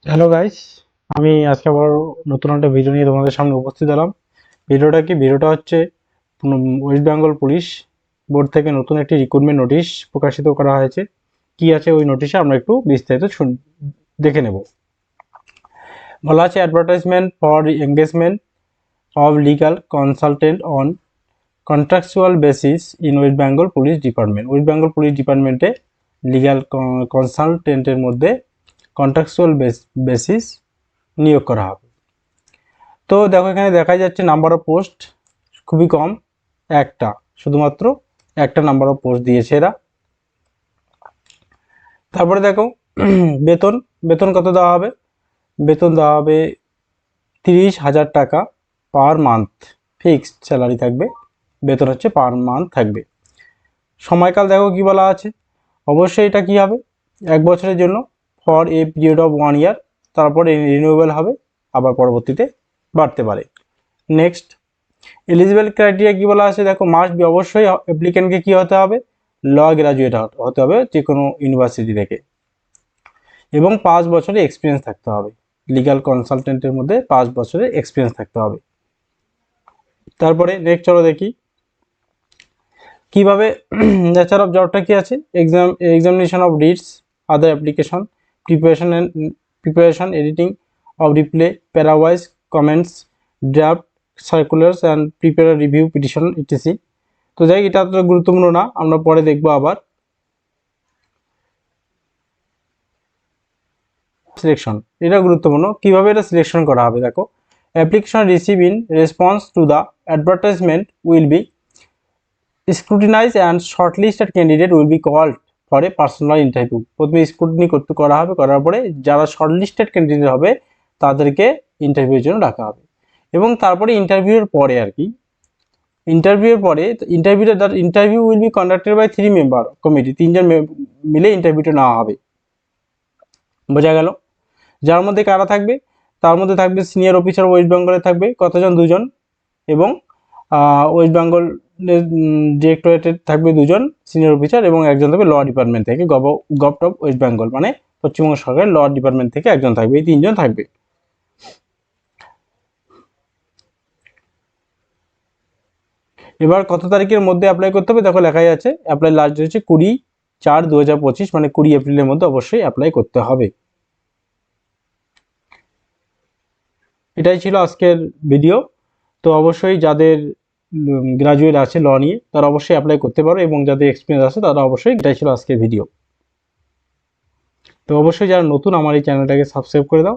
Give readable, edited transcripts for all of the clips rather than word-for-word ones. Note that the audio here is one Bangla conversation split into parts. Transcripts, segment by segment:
হ্যালো গাইস, আমি আজকে আবার নতুন একটা ভিডিও নিয়ে তোমাদের সামনে উপস্থিত হলাম। ভিডিওটা হচ্ছে ওয়েস্ট বেঙ্গল পুলিশ বোর্ড থেকে নতুন একটি রিক্রুটমেন্ট নোটিশ প্রকাশিত করা হয়েছে। কি আছে ওই নোটিশে আমরা একটু বিস্তারিত দেখে নেব। বলা আছে advertisement for engagement of legal consultant on contractual basis in West Bengal police department. West Bengal police ডিপার্টমেন্টে লিগাল কনসালটেন্টের মধ্যে কন্ট্রাকচুয়াল বেসিস নিয়োগ করা হবে। তো দেখো এখানে দেখা যাচ্ছে নাম্বার অফ পোস্ট খুবই কম, শুধুমাত্র একটা নাম্বার অফ পোস্ট দিয়েছে এরা। তারপরে দেখো বেতন বেতন কত দেওয়া হবে? বেতন দেওয়া হবে 30,000 টাকা পার মান্থ, ফিক্সড স্যালারি থাকবে, বেতন হচ্ছে পার মান্থ থাকবে। সময়কাল দেখো কি বলা আছে, অবশ্যই এটা কি হবে, 1 বছরের জন্য, ফর এ পিরিয়ড অফ 1 ইয়ার, তারপরে রিনিউয়েবল হবে, আবার পরবর্তীতে বাড়তে পারে। নেক্সট, এলিজিবল ক্রাইটেরিয়া কি বলা আছে দেখো, মাস্ট বি, অবশ্যই অ্যাপ্লিক্যান্টকে কি হতে হবে, ল গ্রাজুয়েট হতে হবে যে কোনো ইউনিভার্সিটি থেকে, এবং 5 বছরের এক্সপিরিয়েন্স থাকতে হবে। লিগ্যাল কনসালটেন্টের মধ্যে 5 বছরের এক্সপিরিয়েন্স থাকতে হবে। তারপরে নেক্সট চলো দেখি কিভাবে নেচার অফ জবটা কি আছে। Examination of reads, other application, preparation editing of reply, parawise comments, draft circulars and prepare review petition etc. তো যাই, এটা অতটা গুরুত্বপূর্ণ না, আমরা পরে দেখবো। আবার সিলেকশন, এটা গুরুত্বপূর্ণ, কিভাবে এটা সিলেকশন করা হবে দেখো। Application receive in response to the advertisement will be scrutinize and shortlisted candidate will be called for a personal interview. প্রথমে স্ক্রুটিনি করা হবে, করার পরে যারা শর্টলিস্টেড ক্যান্ডিডেট হবে তাদেরকে ইন্টারভিউর জন্য ডাকা হবে। এবং তারপরে ইন্টারভিউর পরে আর কি, interview will be conducted by 3 member committee, 3জন মিলে ইন্টারভিউটা নেওয়া হবে। বোঝা গেল? যার মধ্যে কারা থাকবে, তার মধ্যে থাকবে সিনিয়র অফিসার ওয়েস্ট বেঙ্গলে থাকবে কতজন, 2জন, এবং ওয়েস্ট বেঙ্গল ডিরেক্টরেটের থাকবে 2জন সিনিয়র অফিসার, এবং একজন থাকবে ল ডিপার্টমেন্ট থেকে, গভটপ ওয়েস্ট বেঙ্গল মানে পশ্চিমবঙ্গ সরকারের ল ডিপার্টমেন্ট থেকে একজন থাকবে। এই 3জন থাকবে। এবার কত তারিখের মধ্যে অ্যাপ্লাই করতে হবে দেখো, লেখাই আছে অ্যাপ্লাই লাস্ট ডেট হচ্ছে 20/4/2025, মানে 20 এপ্রিলের মধ্যে অবশ্যই অ্যাপ্লাই করতে হবে। এটাই ছিল আজকের ভিডিও। তো অবশ্যই যাদের গ্রাজুয়েট আছে ল নিয়ে তারা অবশ্যই অ্যাপ্লাই করতে পারো, এবং যাদের এক্সপিরিয়েন্স আছে তারা অবশ্যই, এটাই ছিল আজকের ভিডিও। তো অবশ্যই যারা নতুন আমার এই চ্যানেলটাকে সাবস্ক্রাইব করে দাও,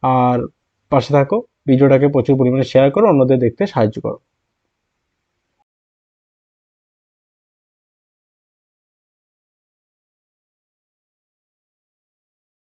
আর পাশে থাকো, ভিডিওটাকে প্রচুর পরিমাণে শেয়ার করো, অন্যদের দেখতে সাহায্য করো।